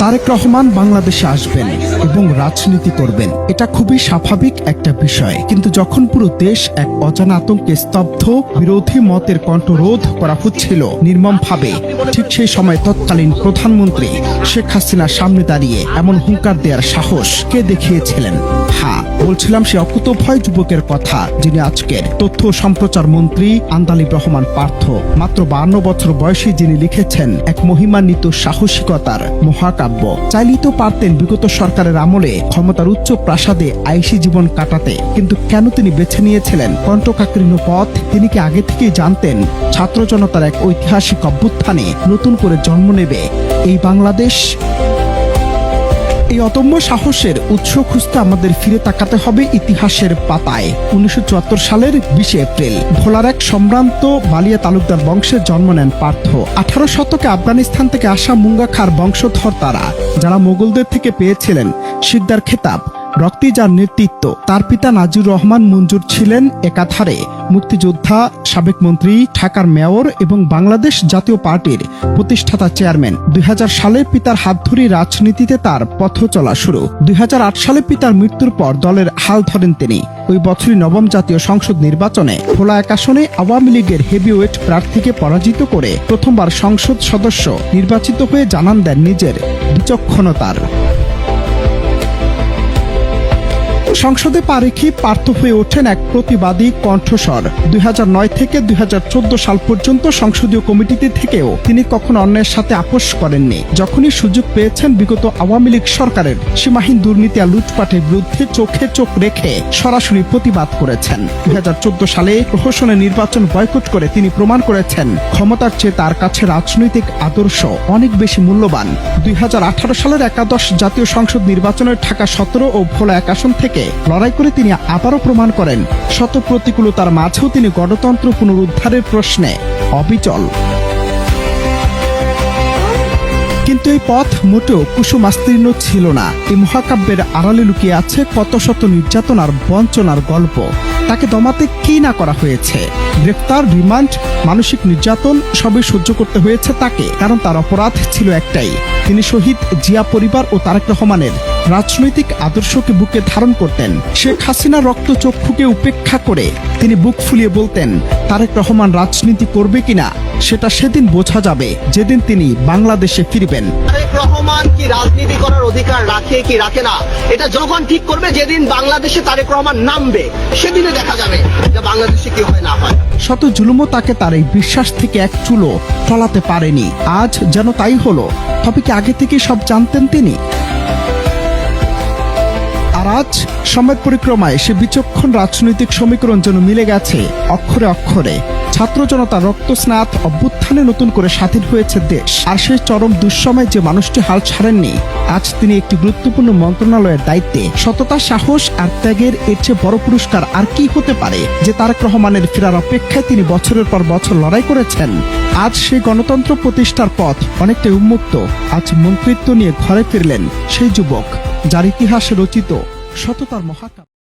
তারেক রহমান বাংলাদেশে আসবেন এবং রাজনীতি করবেন, এটা খুবই স্বাভাবিক একটা বিষয়। কিন্তু যখন পুরো দেশ এক অজানা আতঙ্কে স্তব্ধ, বিরোধী মতের কণ্ঠরোধ করা হচ্ছিল নির্মমভাবে, ঠিক সেই সময় তৎকালীন প্রধানমন্ত্রী শেখ হাসিনার সামনে দাঁড়িয়ে এমন হুঙ্কার দেওয়ার সাহস কে দেখিয়েছিলেন? হ্যাঁ, বলছিলাম সে অকুতোভয় যুবকের কথা, যিনি আজকের তথ্য ও সম্প্রচার মন্ত্রী আন্দালিব রহমান পার্থ। মাত্র 52 বছর বয়সী যিনি লিখেছেন এক মহিমান্বিত সাহসিকতার মহাকাব্য। চাইলেই তো পারতেন বিগত সরকারের আমলে ক্ষমতার উচ্চ প্রাসাদে আইসি জীবন কাটাতে, কিন্তু কেন তিনি বেছে নিয়েছিলেন কণ্টকাকীর্ণ পথ? তিনি কি আগে থেকেই জানতেন ছাত্র জনতার এক ঐতিহাসিক অভ্যুত্থানে নতুন করে জন্ম নেবে এই বাংলাদেশ? এই অদম্য সাহসের উৎস খুঁজতে আমাদের ফিরে তাকাতে হবে ইতিহাসের পাতায়। 1974 সালের 20 এপ্রিল ভোলার এক সম্ভ্রান্ত বালিয়া তালুকদার বংশে জন্ম নেন পার্থ। 18 শতকে আফগানিস্তান থেকে আসা মুঙ্গা খাঁর বংশধর তারা, যারা মোগলদের থেকে পেয়েছিলেন সিকদার খেতাব। রক্তি যার নেতৃত্ব, তার পিতা নাজির রহমান মঞ্জুর ছিলেন একাধারে মুক্তিযোদ্ধা, সাবেক মন্ত্রী, ঢাকার মেয়র এবং বাংলাদেশ জাতীয় পার্টির প্রতিষ্ঠাতা চেয়ারম্যান। 2000 সালে পিতার হাত ধরে রাজনীতিতে তার পথ চলা শুরু। 2008 সালে পিতার মৃত্যুর পর দলের হাল ধরেন তিনি। ওই বছরই নবম জাতীয় সংসদ নির্বাচনে ভোলা এক আসনে আওয়ামী লীগের হেভিওয়েট প্রার্থীকে পরাজিত করে প্রথমবার সংসদ সদস্য নির্বাচিত হয়ে জানান দেন নিজের বিচক্ষণতার। সংসদে পা রেখে পার্থ হয়ে ওঠেন এক প্রতিবাদী কণ্ঠস্বর। 2009 থেকে 2014 সাল পর্যন্ত সংসদীয় কমিটিতে থেকেও তিনি কখনো অন্যের সাথে আপোষ করেননি। যখনই সুযোগ পেয়েছেন বিগত আওয়ামী লীগ সরকারের সীমাহীন দুর্নীতি আর লুটপাটের বিরুদ্ধে চোখে চোখ রেখে সরাসরি প্রতিবাদ করেছেন। 2014 সালে প্রহসনের নির্বাচন বয়কট করে তিনি প্রমাণ করেছেন ক্ষমতার চেয়ে তার কাছে রাজনৈতিক আদর্শ অনেক বেশি মূল্যবান। 2018 সালের একাদশ জাতীয় সংসদ নির্বাচনের ঢাকা 17 ও ভোলা এক আসন থেকে লড়াই করে তিনি আবারও প্রমাণ করেন শত প্রতিকূলতার মাঝেও তিনি গণতন্ত্র পুনরুদ্ধারের প্রশ্নে অবিচল। কিন্তু এই পথ মোটেও কুসুমাস্তীর্ণ ছিল না। এই মহাকাব্যের আড়ালে লুকিয়ে আছে কত শত নির্যাতন আর বঞ্চনার গল্প। তাকে দমাতে কি না করা হয়েছে? গ্রেফতার, রিমান্ড, মানসিক নির্যাতন সবই সহ্য করতে হয়েছে তাকে, কারণ তার অপরাধ ছিল একটাই, তিনি শহীদ জিয়া পরিবার ও তারেক রহমানের রাজনৈতিক আদর্শকে বুকে ধারণ করতেন। শেখ হাসিনার রক্তচক্ষুকে উপেক্ষা করে তিনি বুক ফুলিয়ে বলতেন, তারেক রহমান রাজনীতি করবে কিনা সেটা সেদিন বোঝা যাবে, যেদিন তিনি বাংলাদেশে ফিরবেন। তারেক রহমান কি রাজনীতি করার অধিকার রাখে কি রাখে না, এটা জনগণ ঠিক করবে। যেদিন বাংলাদেশে তারেক রহমান নামবে সেদিনে দেখা যাবে যে বাংলাদেশে কি হয় না হয়। শত জুলুমও তাকে তার এই বিশ্বাস থেকে এক চুলো টলাতে পারেনি। আজ যেন তাই হলো। তবে কি আগে থেকে সব জানতেন তিনি? আর আজ সময় পরিক্রমায় সে বিচক্ষণ রাজনৈতিক সমীকরণ যেন মিলে গেছে অক্ষরে অক্ষরে। ছাত্র জনতার রক্তস্নাত অভ্যুত্থানে নতুন করে স্বাধীন হয়েছে দেশ। আর সেই চরম দুঃসময় যে মানুষটি হাল ছাড়েননি, আজ তিনি একটি গুরুত্বপূর্ণ মন্ত্রণালয়ের দায়িত্বে। সততা, সাহস আর ত্যাগের এর চেয়ে বড় পুরস্কার আর কি হতে পারে যে তারেক রহমানের ফেরার অপেক্ষায় তিনি বছরের পর বছর লড়াই করেছেন। আজ সেই গণতন্ত্র প্রতিষ্ঠার পথ অনেকটাই উন্মুক্ত। আজ মন্ত্রিত্ব নিয়ে ঘরে ফিরলেন সেই যুবক যার ইতিহাসে রচিত সততার মহাকাব্য।